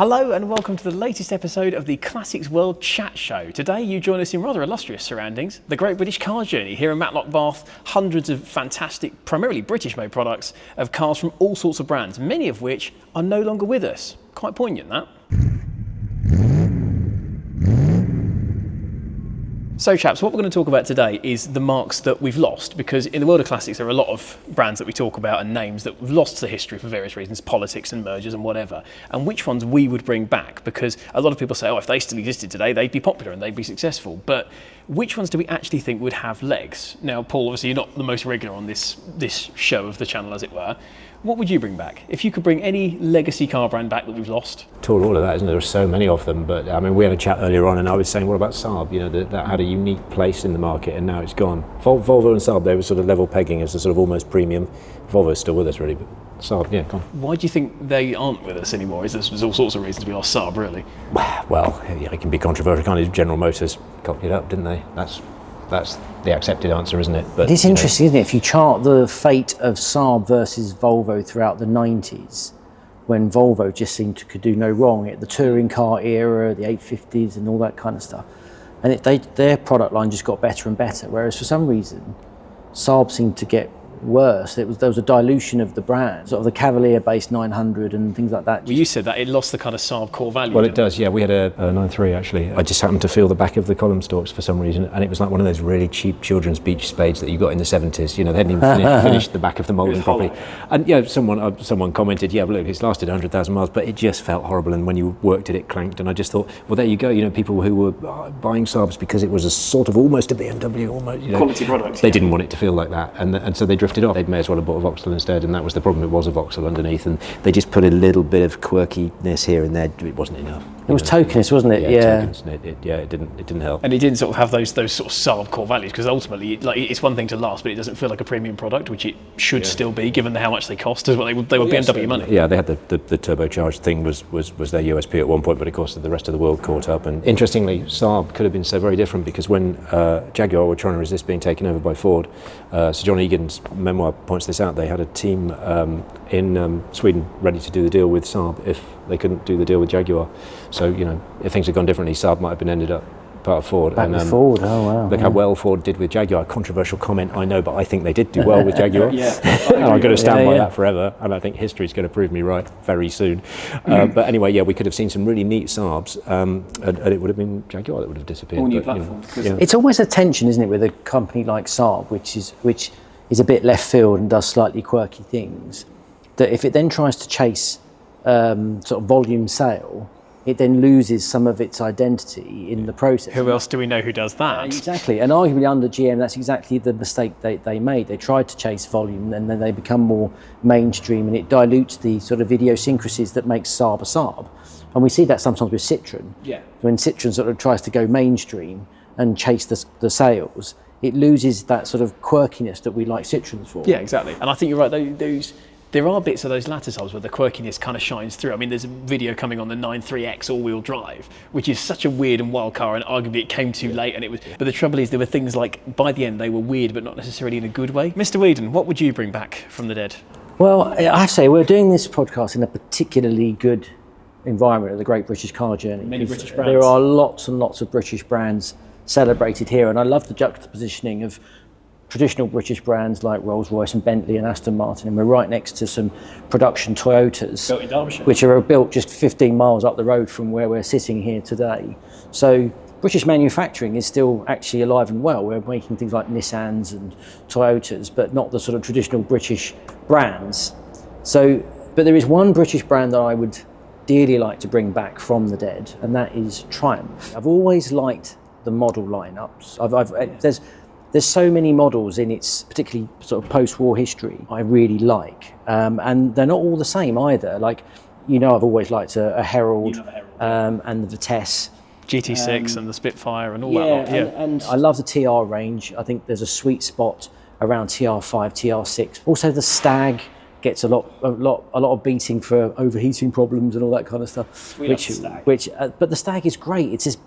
Hello and welcome to the latest episode of the Classics World Chat Show. Today you join us in rather illustrious surroundings, the Great British Car Journey here in Matlock Bath. Hundreds of fantastic, primarily British-made products of cars from all sorts of brands, many of which are no longer with us. Quite poignant, that. So chaps, what we're going to talk about today is the marques that we've lost, because in the world of classics there are a lot of brands that we talk about and names that we've lost to history for various reasons, politics and mergers and whatever, and which ones we would bring back, because a lot of people say, oh, if they still existed today they'd be popular and they'd be successful, but which ones do we actually think would have legs? Now Paul, obviously you're not the most regular on this show of the channel, as it were. What would you bring back? If you could bring any legacy car brand back that we've lost? Taught all of that, isn't there? There are so many of them, but I mean, we had a chat earlier on and I was saying, what about Saab? You know, that had a unique place in the market and now it's gone. Volvo and Saab, they were sort of level pegging as a sort of almost premium. Volvo's still with us really, but Saab, yeah, gone. Why do you think they aren't with us anymore? There's all sorts of reasons we lost Saab, really. Well, yeah, it can be controversial, can't it? General Motors copied it up, didn't they? That's the accepted answer, isn't it? But it's interesting, isn't it? If you chart the fate of Saab versus Volvo throughout the 90s, when Volvo just seemed to could do no wrong, the touring car era, the 850s and all that kind of stuff, and their product line just got better and better, whereas for some reason Saab seemed to get worse. There was a dilution of the brand, sort of the Cavalier-based 900 and things like that. Well, you said that it lost the kind of Saab core value. Well, it does, yeah. We had a 9.3 actually. I just happened to feel the back of the column stalks for some reason, and it was like one of those really cheap children's beach spades that you got in the 70s. You know, they hadn't even finished the back of the moulding properly. And yeah, someone commented, yeah, look, it's lasted 100,000 miles, but it just felt horrible. And when you worked it clanked. And I just thought, well, there you go. You know, people who were buying Saabs because it was a sort of almost a BMW, almost, you know, quality product. They didn't want it to feel like that, and so they drifted off. They may as well have bought a Vauxhall instead, and that was the problem. It was a Vauxhall underneath, and they just put a little bit of quirkiness here and there. It wasn't enough. It was tokenist, wasn't it? Yeah. It didn't help. And it didn't sort of have those sort of Saab core values, because ultimately, like, it's one thing to last, but it doesn't feel like a premium product, which it should still be, given how much they cost as well. They were BMW money. Yeah, they had the turbocharged thing was their USP at one point, but of course the rest of the world caught up. And interestingly, Saab could have been so very different, because when Jaguar were trying to resist being taken over by Ford, Sir John Egan's memoir points this out. They had a team in Sweden ready to do the deal with Saab if they couldn't do the deal with Jaguar. So, you know, if things had gone differently, Saab might have been ended up part of Ford. Ford, oh wow. Look how well Ford did with Jaguar. Controversial comment, I know, but I think they did do well with Jaguar. Yeah, and I'm going to stand by that forever, and I think history's going to prove me right very soon. But anyway, yeah, we could have seen some really neat Saabs, and it would have been Jaguar that would have disappeared. All new but, platforms. You know, It's always a tension, isn't it, with a company like Saab, which is a bit left field and does slightly quirky things, that if it then tries to chase sort of volume sale, it then loses some of its identity in the process. Who else do we know who does that? Exactly, and arguably under GM, that's exactly the mistake they made. They tried to chase volume, and then they become more mainstream, and it dilutes the sort of idiosyncrasies that makes Saab a Saab. And we see that sometimes with Citroen. Yeah. When Citroen sort of tries to go mainstream and chase the sales, it loses that sort of quirkiness that we like Citroens for. Yeah, exactly. And I think you're right. There are bits of those latter Saabs where the quirkiness kind of shines through. I mean, there's a video coming on the 9.3X all-wheel drive, which is such a weird and wild car, and arguably it came too late. And it was. But the trouble is, there were things like, by the end, they were weird, but not necessarily in a good way. Mr. Whedon, what would you bring back from the dead? Well, I have to say, we're doing this podcast in a particularly good environment of the Great British Car Journey. Many British brands. There are lots and lots of British brands celebrated here, and I love the juxtapositioning of traditional British brands like Rolls Royce and Bentley and Aston Martin, and we're right next to some production Toyotas, built in Derbyshire, which are built just 15 miles up the road from where we're sitting here today. So British manufacturing is still actually alive and well. We're making things like Nissans and Toyotas, but not the sort of traditional British brands. So, but there is one British brand that I would dearly like to bring back from the dead, and that is Triumph. I've always liked the model lineups. There's so many models in its particularly sort of post-war history I really like, and they're not all the same either. Like, you know, I've always liked a Herald, and the Vitesse. GT6 and the Spitfire and all that lot. Yeah, and I love the TR range. I think there's a sweet spot around TR5, TR6. Also the Stag gets a lot of beating for overheating problems and all that kind of stuff. But the Stag is great. It's this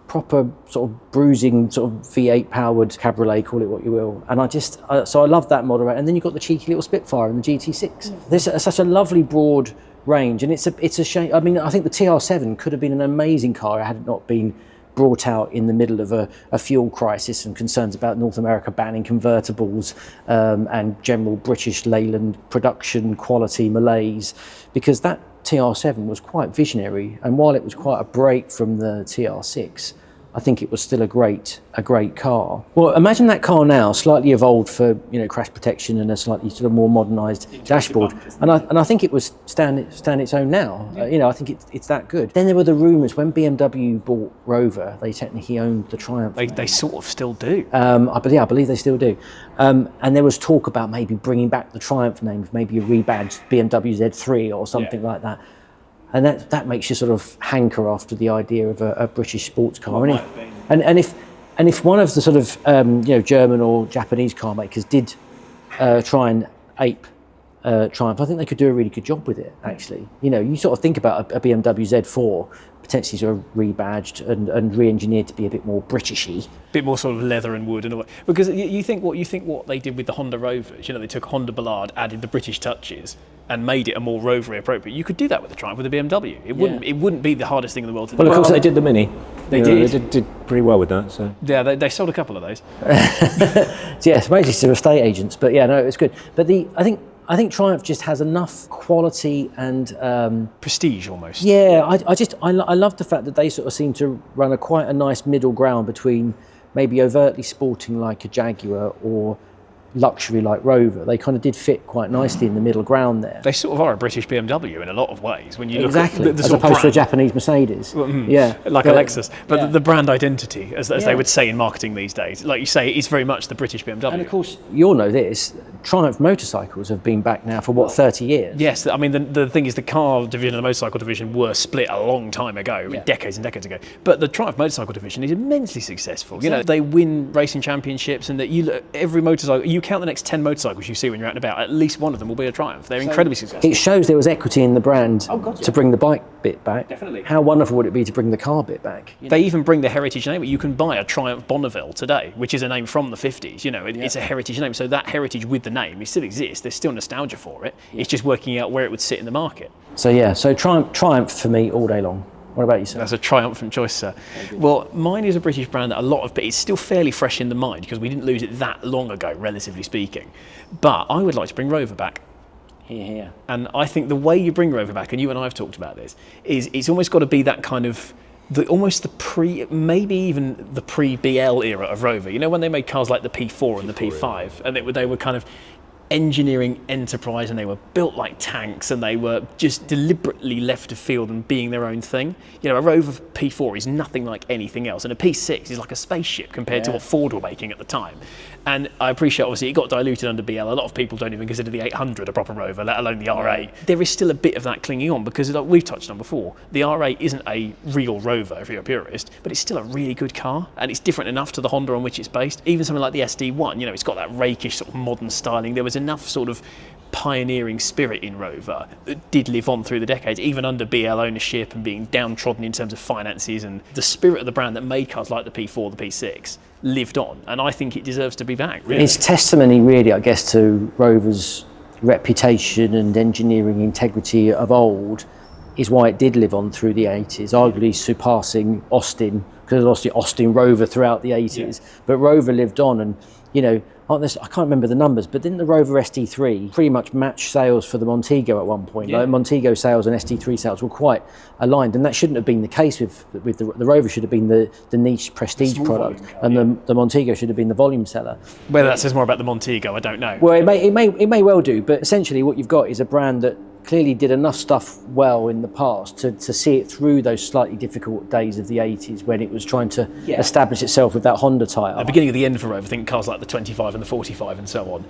proper sort of bruising sort of V8 powered cabriolet, call it what you will, and I love that model. And then you've got the cheeky little Spitfire and the GT6. There's such a lovely broad range. And it's a shame. I mean, I think the TR7 could have been an amazing car had it not been brought out in the middle of a fuel crisis and concerns about North America banning convertibles and general British Leyland production quality malaise, because that TR7 was quite visionary, and while it was quite a break from the TR6, I think it was still a great car. Well, imagine that car now, slightly evolved for crash protection and a slightly sort of more modernised dashboard, and I think it was stand its own now. I think it's that good. Then there were the rumours when BMW bought Rover, they technically owned the Triumph. They sort of still do. I believe they still do. And there was talk about maybe bringing back the Triumph name, maybe a rebadged BMW Z3 or something like that. And that makes you sort of hanker after the idea of a British sports car. And if one of the sort of German or Japanese car makers did try and ape Triumph, I think they could do a really good job with it. Actually, you sort of think about a BMW Z4 potentially sort of rebadged and re-engineered to be a bit more Britishy, a bit more sort of leather and wood and all that. Because you think what they did with the Honda Rovers. They took Honda Ballard, added the British touches, and made it a more rovery appropriate. You could do that with the Triumph, with a BMW. It wouldn't be the hardest thing in the world to do. Well, of course they did the Mini. They did. They did pretty well with that. So yeah, they sold a couple of those. Yes, mostly to estate agents. But yeah, no, it was good. But I think Triumph just has enough quality and prestige almost. Yeah, I love the fact that they sort of seem to run quite a nice middle ground between maybe overtly sporting like a Jaguar or luxury like Rover. They kind of did fit quite nicely in the middle ground there. They sort of are a British BMW in a lot of ways when you look exactly. at the as sort opposed of to a Japanese Mercedes. Yeah, like a Lexus. But the brand identity, as they would say in marketing these days, like you say, it's very much the British BMW. And of course, you'll know this, Triumph motorcycles have been back now for 30 years? Yes, I mean the thing is the car division and the motorcycle division were split a long time ago, decades and decades ago. But the Triumph motorcycle division is immensely successful. They win racing championships, and that every motorcycle, you count the next 10 motorcycles you see when you're out and about, at least one of them will be a Triumph. They're incredibly successful. It shows there was equity in the brand to bring the bike bit back. Definitely. How wonderful would it be to bring the car bit back? They even bring the heritage name. You can buy a Triumph Bonneville today, which is a name from the 50s. It's a heritage name. So that heritage with the name, it still exists. There's still nostalgia for it. It's just working out where it would sit in the market. So Triumph for me all day long. What about you, sir? That's a triumphant choice, sir. Well, mine is a British brand that but it's still fairly fresh in the mind because we didn't lose it that long ago, relatively speaking. But I would like to bring Rover back. Here. And I think the way you bring Rover back, and you and I have talked about this, is it's almost got to be that kind of maybe even the pre-BL era of Rover. When they made cars like the P4 and the P5, and they were kind of engineering enterprise, and they were built like tanks, and they were just deliberately left of field and being their own thing. A Rover P4 is nothing like anything else, and a P6 is like a spaceship compared to what Ford were making at the time. And I appreciate, obviously, it got diluted under BL. A lot of people don't even consider the 800 a proper Rover, let alone the R8. There is still a bit of that clinging on because, like we've touched on before, the R8 isn't a real Rover if you're a purist, but it's still a really good car, and it's different enough to the Honda on which it's based. Even something like the SD1, it's got that rakish sort of modern styling. There was enough sort of pioneering spirit in Rover that did live on through the decades, even under BL ownership and being downtrodden in terms of finances, and the spirit of the brand that made cars like the P4, the P6 lived on, and I think it deserves to be back. Really. It's testimony, really, I guess, to Rover's reputation and engineering integrity of old is why it did live on through the 80s, arguably surpassing Austin, because obviously Austin Rover throughout the 80s, but Rover lived on, and I can't remember the numbers, but didn't the Rover SD3 pretty much match sales for the Montego at one point? Like Montego sales and SD3 sales were quite aligned, and that shouldn't have been the case with the Rover. Should have been the niche prestige product, and the Montego should have been the volume seller. Whether that says more about the Montego, I don't know. Well, it may well do, but essentially what you've got is a brand that clearly did enough stuff well in the past to see it through those slightly difficult days of the 80s when it was trying to establish itself with that Honda tyre. At the beginning of the end for Rover, I think cars like the 25 and the 45 and so on,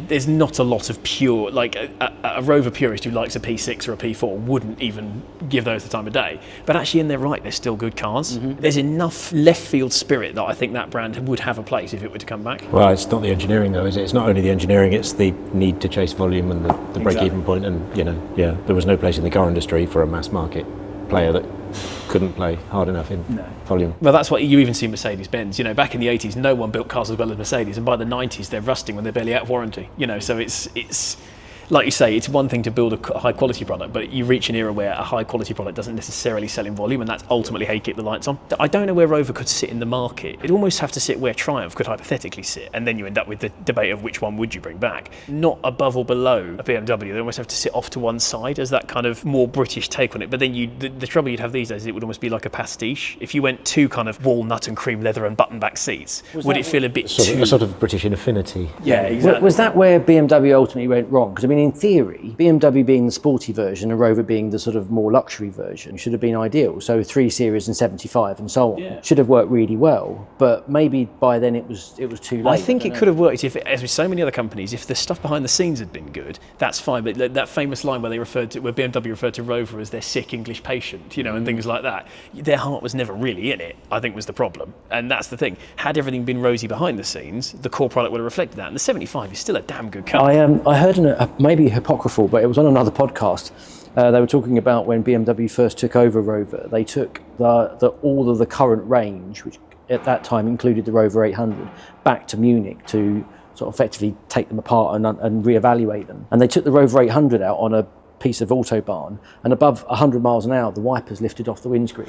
there's not a lot of pure, like a Rover purist who likes a P6 or a P4 wouldn't even give those the time of day. But actually in their right, they're still good cars. There's enough left field spirit that I think that brand would have a place if it were to come back. Well, it's not the engineering though, is it? It's not only the engineering, it's the need to chase volume and the break-even point, and there was no place in the car industry for a mass market player that couldn't play hard enough in volume. Well, that's what you even see Mercedes-Benz. Back in the 80s, no one built cars as well as Mercedes, and by the 90s, they're rusting when they're barely out of warranty. So it's like you say, it's one thing to build a high quality product, but you reach an era where a high quality product doesn't necessarily sell in volume, and that's ultimately how you keep the lights on. I don't know where Rover could sit in the market. It'd almost have to sit where Triumph could hypothetically sit, and then you end up with the debate of which one would you bring back. Not above or below a BMW. They almost have to sit off to one side as that kind of more British take on it. But then the trouble you'd have these days is it would almost be like a pastiche. If you went to kind of walnut and cream leather and button back seats, would it feel a bit too... A sort of British infinity. Yeah, exactly. Was that where BMW ultimately went wrong? Because I mean, in theory, BMW being the sporty version and Rover being the sort of more luxury version should have been ideal. So 3 Series and 75 and so on should have worked really well. But maybe by then it was too late. I think it could have worked if, as with so many other companies, if the stuff behind the scenes had been good, that's fine. But that famous line where BMW referred to Rover as their sick English patient, and things like that, their heart was never really in it, I think was the problem. And that's the thing. Had everything been rosy behind the scenes, the core product would have reflected that. And the 75 is still a damn good car. I heard maybe apocryphal, but it was on another podcast. They were talking about when BMW first took over Rover, they took all of the current range, which at that time included the Rover 800, back to Munich to sort of effectively take them apart and reevaluate them. And they took the Rover 800 out on a piece of Autobahn, and above 100 miles an hour, the wipers lifted off the windscreen,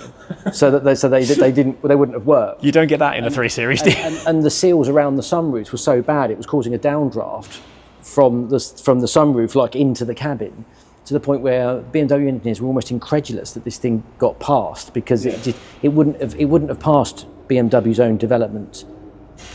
so they wouldn't have worked. You don't get that in a 3 Series, do you? And the seals around the sunroofs were so bad, it was causing a downdraft from the sunroof, like into the cabin, to the point where BMW engineers were almost incredulous that this thing got passed, because it wouldn't have passed BMW's own development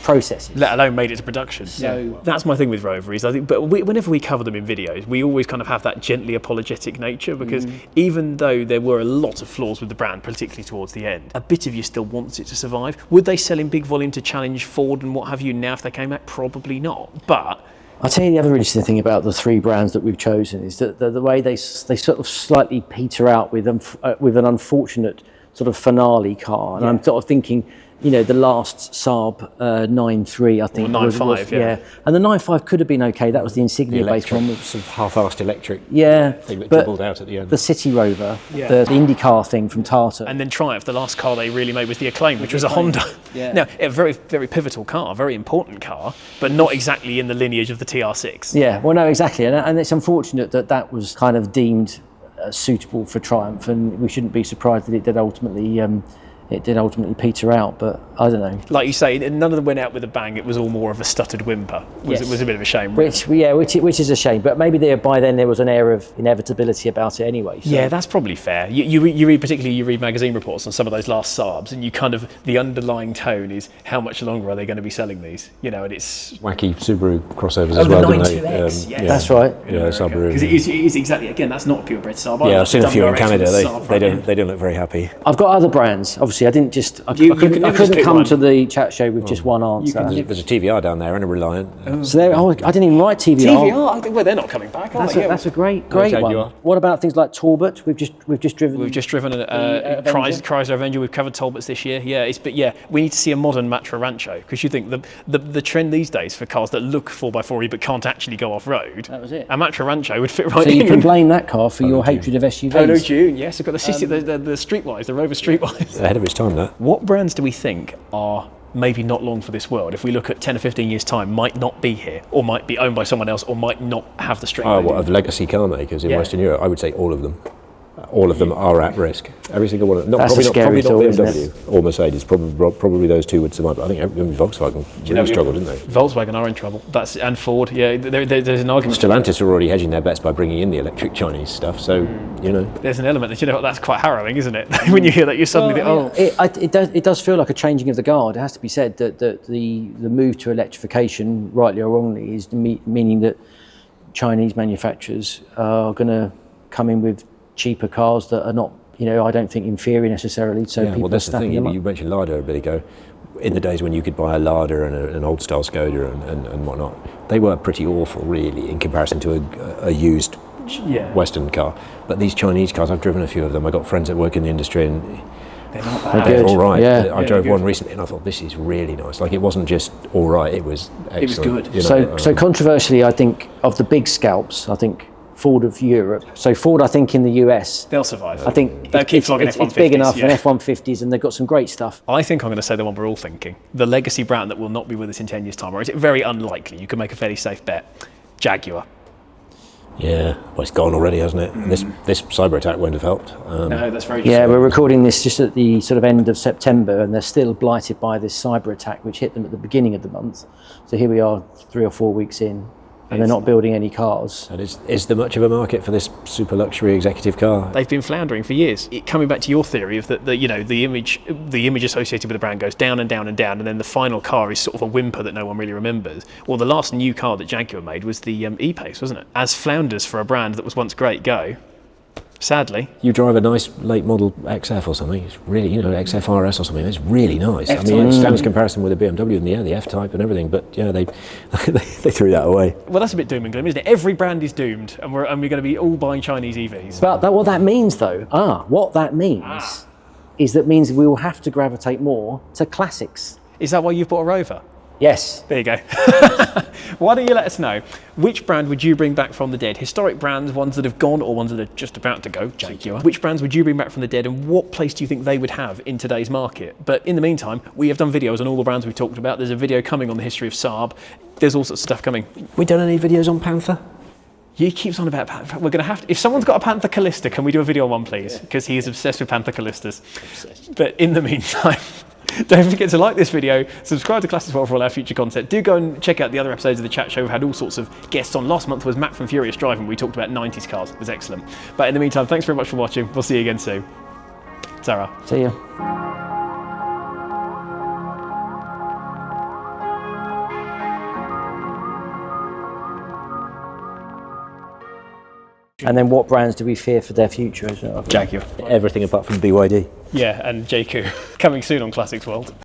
processes, let alone made it to production. So that's my thing with Rover is, I think, but whenever we cover them in videos, we always kind of have that gently apologetic nature, because even though there were a lot of flaws with the brand, particularly towards the end, a bit of you still wants it to survive. Would they sell in big volume to challenge Ford and what have you now if they came back? Probably not. But I'll tell you the other interesting thing about the 3 brands that we've chosen is that the way they sort of slightly peter out with an unfortunate sort of finale car. And I'm sort of thinking, the last Saab 9.3, I think. Or 9.5, yeah. And the 9.5 could have been okay. That was the Insignia-based one. Sort of half-assed electric thing that but dribbled out at the end. The City Rover, the IndyCar thing from Tata. And then Triumph, the last car they really made was the Acclaim, which was a Honda. Yeah. Now, a very, very pivotal car, very important car, but not exactly in the lineage of the TR6. Yeah, well, no, exactly. And it's unfortunate that was kind of deemed suitable for Triumph, and we shouldn't be surprised that it did ultimately peter out, but I don't know. Like you say, none of them went out with a bang. It was all more of a stuttered whimper. It was a bit of a shame. Really. Which is a shame. But maybe by then there was an air of inevitability about it anyway. So. Yeah, that's probably fair. You read magazine reports on some of those last Saabs, and the underlying tone is how much longer are they going to be selling these? And it's wacky Subaru crossovers as well. The 92X, yes. That's right. Yeah, Subaru. Because it is exactly, again, that's not a purebred Saab. Yeah, I've seen a few in Canada. They don't look very happy. I've got other brands. Obviously, I didn't just. I couldn't come to the chat show with just one answer. There's a TVR down there and a Reliant. So I didn't even write TVR. TVR, I think they're not coming back, are they? That's a great one. What about things like Talbot? We've just driven a Chrysler Avenger. We've covered Talbots this year. We need to see a modern Matra Rancho, because you think the trend these days for cars that look 4x4 but can't actually go off road. That was it. A Matra Rancho would fit right in. So you can blame that car for your hatred of SUVs. Polo June, yes. I've got the Streetwise, the Rover Streetwise. Ahead of its time, that. What brands do we think are maybe not long for this world, if we look at 10 or 15 years' time, might not be here, or might be owned by someone else, or might not have the strength? Of legacy car makers in Western Europe, I would say all of them. All of them are at risk. Every single one of them. Probably not BMW or Mercedes. Probably those two would survive. But I think Volkswagen really struggled, didn't they? Volkswagen are in trouble. And Ford. Yeah, there's an argument. Stellantis are already hedging their bets by bringing in the electric Chinese stuff. So there's an element that that's quite harrowing, isn't it? When you hear that, you suddenly it does feel like a changing of the guard. It has to be said that the move to electrification, rightly or wrongly, is meaning that Chinese manufacturers are going to come in with cheaper cars that are not, I don't think inferior necessarily. So people that's the thing. You mentioned Lada a bit ago. In the days when you could buy a Lada and an old style Skoda and whatnot, they were pretty awful, really, in comparison to a used Western car. But these Chinese cars, I've driven a few of them. I got friends that work in the industry, and they're not bad. They're all right. Yeah. I drove one recently, and I thought, this is really nice. Like, it wasn't just all right; it was excellent. It was good. So controversially, I think of the big scalps, I think Ford of Europe. So Ford, I think in the US, they'll survive. I think they'll keep flogging F-150s. It's big enough, and F-150s, and they've got some great stuff. I think I'm going to say the one we're all thinking, the legacy brand that will not be with us in 10 years' time, or is it very unlikely? You can make a fairly safe bet. Jaguar. Yeah, well, it's gone already, hasn't it? This cyber attack won't have helped. No, that's very true. Yeah, we're recording this just at the sort of end of September, and they're still blighted by this cyber attack, which hit them at the beginning of the month. So here we are, 3 or 4 weeks in, and they're not building any cars. And is there much of a market for this super luxury executive car? They've been floundering for years. Coming back to your theory of that, the image associated with the brand goes down and down and down, and then the final car is sort of a whimper that no one really remembers. Well, the last new car that Jaguar made was the E-Pace, wasn't it? As flounders for a brand that was once great go, sadly. You drive a nice late model XF or something, it's really, XF RS or something, it's really nice. F-Type. I mean, it stands comparison with a BMW and the F-Type and everything, but yeah, they they threw that away. Well, that's a bit doom and gloom, isn't it? Every brand is doomed, and we're going to be all buying Chinese EVs. But what that means, though, is that means we will have to gravitate more to classics. Is that why you've bought a Rover? Yes. There you go. Why don't you let us know, which brand would you bring back from the dead? Historic brands, ones that have gone or ones that are just about to go, Jaguar. Which brands would you bring back from the dead, and what place do you think they would have in today's market? But in the meantime, we have done videos on all the brands we've talked about. There's a video coming on the history of Saab. There's all sorts of stuff coming. We done any videos on Panther? He keeps on about Panther. We're going to have to, if someone's got a Panther Callista, can we do a video on one, please? Because he is obsessed with Panther Callistas. But in the meantime, don't forget to like this video, subscribe to Classics World for all our future content. Do go and check out the other episodes of the chat show. We've had all sorts of guests on. Last month was Matt from Furious Driving. We talked about 90s cars. It was excellent. But in the meantime, thanks very much for watching. We'll see you again soon. Sarah. See ya. And then what brands do we fear for their future? Jaguar. Everything apart from BYD. Yeah, and JQ. Coming soon on Classics World.